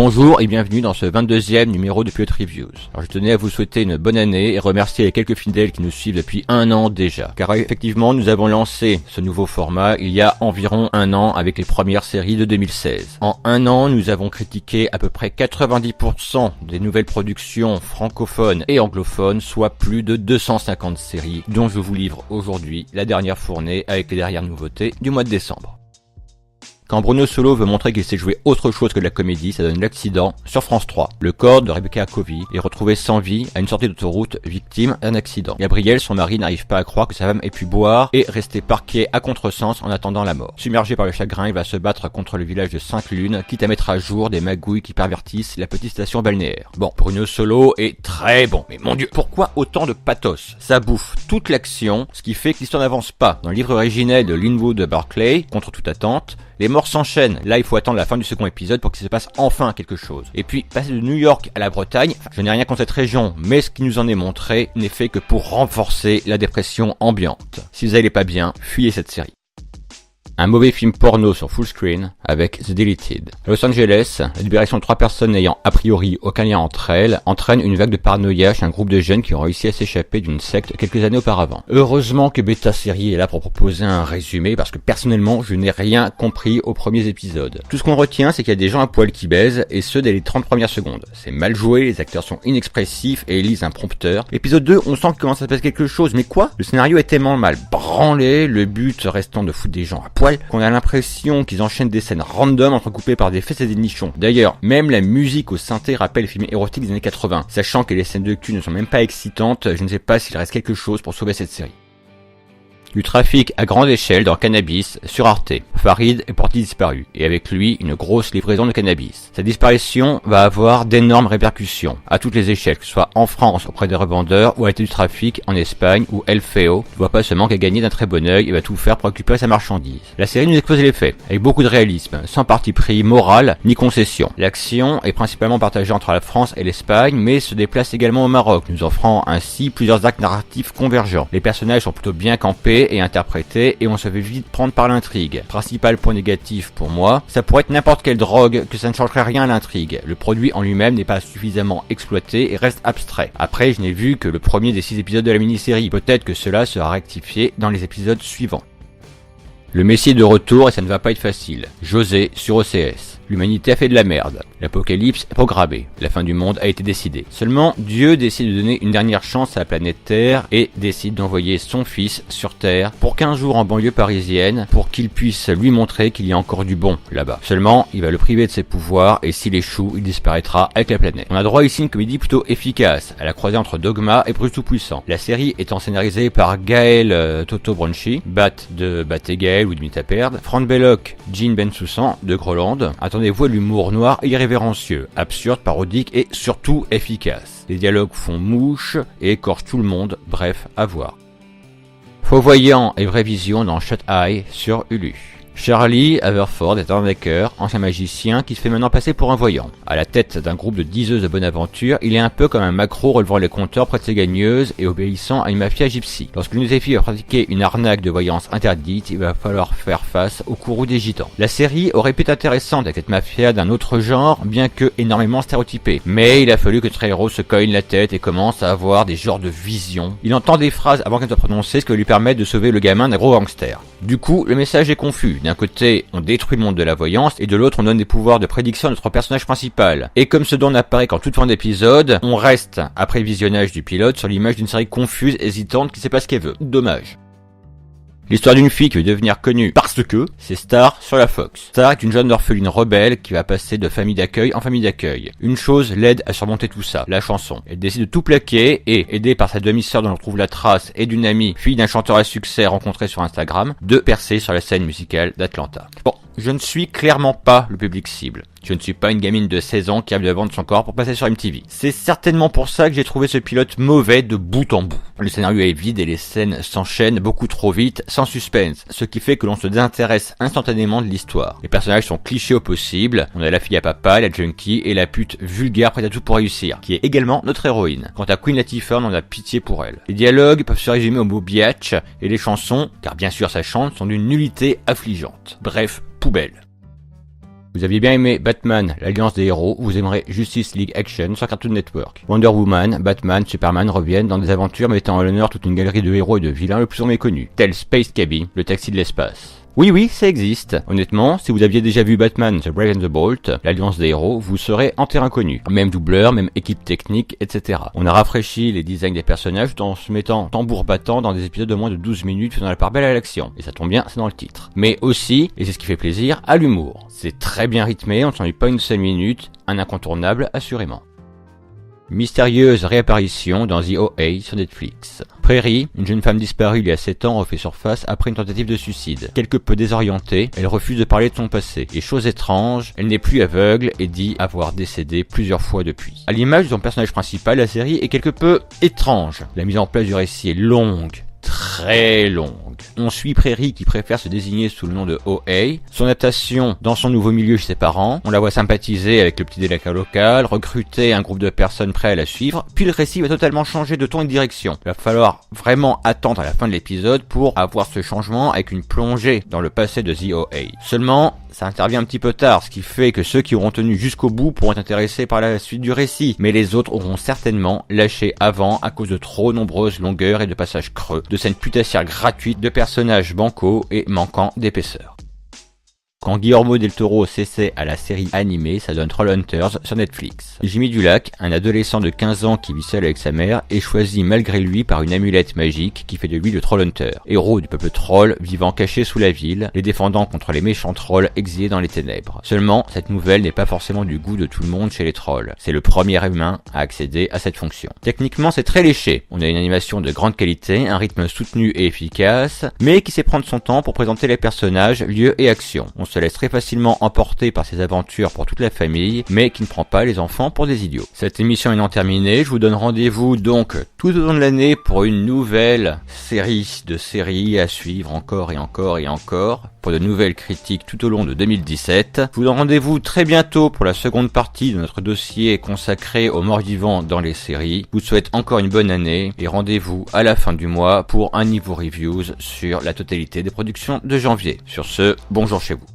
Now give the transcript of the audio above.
Bonjour et bienvenue dans ce 22e numéro de Pilot Reviews. Alors je tenais à vous souhaiter une bonne année et remercier les quelques fidèles qui nous suivent depuis un an déjà. Car effectivement, nous avons lancé ce nouveau format il y a environ un an avec les premières séries de 2016. En un an, nous avons critiqué à peu près 90% des nouvelles productions francophones et anglophones, soit plus de 250 séries dont je vous livre aujourd'hui la dernière fournée avec les dernières nouveautés du mois de décembre. Quand Bruno Solo veut montrer qu'il sait jouer autre chose que de la comédie, ça donne L'accident sur France 3. Le corps de Rebecca Covey est retrouvé sans vie à une sortie d'autoroute, victime d'un accident. Gabriel, son mari, n'arrive pas à croire que sa femme ait pu boire et rester parqué à contresens en attendant la mort. Submergé par le chagrin, il va se battre contre le village de Sainte-Lune, quitte à mettre à jour des magouilles qui pervertissent la petite station balnéaire. Bon, Bruno Solo est très bon, mais mon Dieu, pourquoi autant de pathos? Ça bouffe toute l'action, ce qui fait que l'histoire n'avance pas. Dans le livre originel de Linwood Barclay, contre toute attente, les morts s'enchaînent. Là, il faut attendre la fin du second épisode pour qu'il se passe enfin quelque chose. Et puis, passer de New York à la Bretagne, je n'ai rien contre cette région, mais ce qui nous en est montré n'est fait que pour renforcer la dépression ambiante. Si vous allez pas bien, fuyez cette série. Un mauvais film porno sur full screen avec The Deleted. À Los Angeles, la libération de 3 personnes n'ayant a priori aucun lien entre elles entraîne une vague de paranoïa chez un groupe de jeunes qui ont réussi à s'échapper d'une secte quelques années auparavant. Heureusement que Beta Série est là pour proposer un résumé parce que personnellement je n'ai rien compris aux premiers épisodes. Tout ce qu'on retient c'est qu'il y a des gens à poil qui baisent et ce dès les 30 premières secondes. C'est mal joué, les acteurs sont inexpressifs et lisent un prompteur. Épisode 2, on sent qu'il commence à se passer quelque chose, mais quoi? Le scénario est tellement mal branlé, le but restant de foutre des gens à poil qu'on a l'impression qu'ils enchaînent des scènes random entrecoupées par des fesses et des nichons. D'ailleurs, même la musique au synthé rappelle les films érotiques des années 80. Sachant que les scènes de cul ne sont même pas excitantes, je ne sais pas s'il reste quelque chose pour sauver cette série. Du trafic à grande échelle dans cannabis sur Arte. Farid est porté disparu et avec lui une grosse livraison de cannabis. Sa disparition va avoir d'énormes répercussions à toutes les échelles, que ce soit en France auprès des revendeurs ou à l'état du trafic en Espagne où El Feo ne voit pas seulement qu'à gagner d'un très bon œil et va tout faire pour récupérer sa marchandise. La série nous expose les faits avec beaucoup de réalisme, sans parti pris moral ni concession. L'action est principalement partagée entre la France et l'Espagne mais se déplace également au Maroc, nous offrant ainsi plusieurs arcs narratifs convergents. Les personnages sont plutôt bien campés et interprété et on se fait vite prendre par l'intrigue. Principal point négatif pour moi, ça pourrait être n'importe quelle drogue que ça ne changerait rien à l'intrigue. Le produit en lui-même n'est pas suffisamment exploité et reste abstrait. Après, je n'ai vu que le premier des 6 épisodes de la mini-série. Peut-être que cela sera rectifié dans les épisodes suivants. Le Messie est de retour et ça ne va pas être facile. José sur OCS. L'humanité a fait de la merde. L'apocalypse est programmée. La fin du monde a été décidée. Seulement, Dieu décide de donner une dernière chance à la planète Terre et décide d'envoyer son fils sur Terre pour 15 jours en banlieue parisienne pour qu'il puisse lui montrer qu'il y a encore du bon là-bas. Seulement, il va le priver de ses pouvoirs et s'il échoue, il disparaîtra avec la planète. On a droit ici à une comédie plutôt efficace, à la croisée entre Dogma et Bruce Tout-Puissant. La série étant scénarisée par Gaël Toto Bronchi, Bat de Bat et Gaël ou de Mythe à perdre, Franck Belloc, Jean Bensoussan de Groland. Attendez-vous à l'humour noir et irrévérencieux, absurde, parodique et surtout efficace. Les dialogues font mouche et écorchent tout le monde, bref, à voir. Faux voyant et vraie vision dans Shut Eye sur Hulu. Charlie Haverford est un arnaqueur, ancien magicien qui se fait maintenant passer pour un voyant. À la tête d'un groupe de diseuses de bonne aventure, il est un peu comme un macro relevant les compteurs près de ses gagneuses et obéissant à une mafia gypsy. Lorsque l'une de ses filles va pratiquer une arnaque de voyance interdite, il va falloir faire face au courroux des gitans. La série aurait pu être intéressante avec cette mafia d'un autre genre, bien que énormément stéréotypée. Mais il a fallu que notre héros se cogne la tête et commence à avoir des genres de visions. Il entend des phrases avant qu'elles soient prononcées, ce qui va lui permettre de sauver le gamin d'un gros gangster. Du coup, le message est confus. D'un côté, on détruit le monde de la voyance, et de l'autre, on donne des pouvoirs de prédiction à notre personnage principal. Et comme ce don n'apparaît qu'en toute fin d'épisode, on reste, après le visionnage du pilote, sur l'image d'une série confuse, hésitante, qui sait pas ce qu'elle veut. Dommage. L'histoire d'une fille qui veut devenir connue parce que c'est Star sur la Fox. Star est une jeune orpheline rebelle qui va passer de famille d'accueil en famille d'accueil. Une chose l'aide à surmonter tout ça, la chanson. Elle décide de tout plaquer et, aidée par sa demi-sœur dont on retrouve la trace et d'une amie, fille d'un chanteur à succès rencontré sur Instagram, de percer sur la scène musicale d'Atlanta. Bon, je ne suis clairement pas le public cible. Je ne suis pas une gamine de 16 ans qui a de vendre son corps pour passer sur MTV. C'est certainement pour ça que j'ai trouvé ce pilote mauvais de bout en bout. Le scénario est vide et les scènes s'enchaînent beaucoup trop vite, sans suspense, ce qui fait que l'on se désintéresse instantanément de l'histoire. Les personnages sont clichés au possible, on a la fille à papa, la junkie et la pute vulgaire prête à tout pour réussir, qui est également notre héroïne. Quant à Queen Latifah, on a pitié pour elle. Les dialogues peuvent se résumer au mot biatch, et les chansons, car bien sûr ça chante, sont d'une nullité affligeante. Bref, poubelle. Vous aviez bien aimé Batman, l'Alliance des héros, vous aimerez Justice League Action sur Cartoon Network. Wonder Woman, Batman, Superman reviennent dans des aventures mettant à l'honneur toute une galerie de héros et de vilains le plus méconnus, tel Space Cabby, le taxi de l'espace. Oui, ça existe. Honnêtement, si vous aviez déjà vu Batman, The Brave and the Bold, l'Alliance des héros, vous serez en terrain connu. Même doubleur, même équipe technique, etc. On a rafraîchi les designs des personnages tout en se mettant tambour battant dans des épisodes de moins de 12 minutes faisant la part belle à l'action. Et ça tombe bien, c'est dans le titre. Mais aussi, et c'est ce qui fait plaisir, à l'humour. C'est très bien rythmé, on ne s'ennuie pas une seule minute, un incontournable assurément. Mystérieuse réapparition dans The OA sur Netflix. Prairie, une jeune femme disparue il y a 7 ans, refait surface après une tentative de suicide. Quelque peu désorientée, elle refuse de parler de son passé. Et chose étrange, elle n'est plus aveugle et dit avoir décédé plusieurs fois depuis. À l'image de son personnage principal, la série est quelque peu étrange. La mise en place du récit est longue. Très longue. On suit Prairie qui préfère se désigner sous le nom de OA, son adaptation dans son nouveau milieu chez ses parents, on la voit sympathiser avec le petit délinquant local, recruter un groupe de personnes prêts à la suivre, puis le récit va totalement changer de ton et de direction. Il va falloir vraiment attendre à la fin de l'épisode pour avoir ce changement avec une plongée dans le passé de The OA. Seulement, ça intervient un petit peu tard, ce qui fait que ceux qui auront tenu jusqu'au bout pourront être intéressés par la suite du récit, mais les autres auront certainement lâché avant à cause de trop nombreuses longueurs et de passages creux, de scènes putassières gratuites, de personnages bancaux et manquant d'épaisseur. Quand Guillermo del Toro s'essaie à la série animée, ça donne Trollhunters sur Netflix. Jimmy Dulac, un adolescent de 15 ans qui vit seul avec sa mère, est choisi malgré lui par une amulette magique qui fait de lui le Trollhunter, héros du peuple troll vivant caché sous la ville, les défendant contre les méchants trolls exilés dans les ténèbres. Seulement, cette nouvelle n'est pas forcément du goût de tout le monde chez les trolls. C'est le premier humain à accéder à cette fonction. Techniquement, c'est très léché. On a une animation de grande qualité, un rythme soutenu et efficace, mais qui sait prendre son temps pour présenter les personnages, lieux et actions. On se laisse très facilement emporter par ses aventures pour toute la famille, mais qui ne prend pas les enfants pour des idiots. Cette émission étant terminée, je vous donne rendez-vous donc tout au long de l'année pour une nouvelle série de séries à suivre encore et encore et encore, pour de nouvelles critiques tout au long de 2017. Je vous donne rendez-vous très bientôt pour la seconde partie de notre dossier consacré aux morts vivants dans les séries. Je vous souhaite encore une bonne année et rendez-vous à la fin du mois pour un niveau reviews sur la totalité des productions de janvier. Sur ce, bonjour chez vous.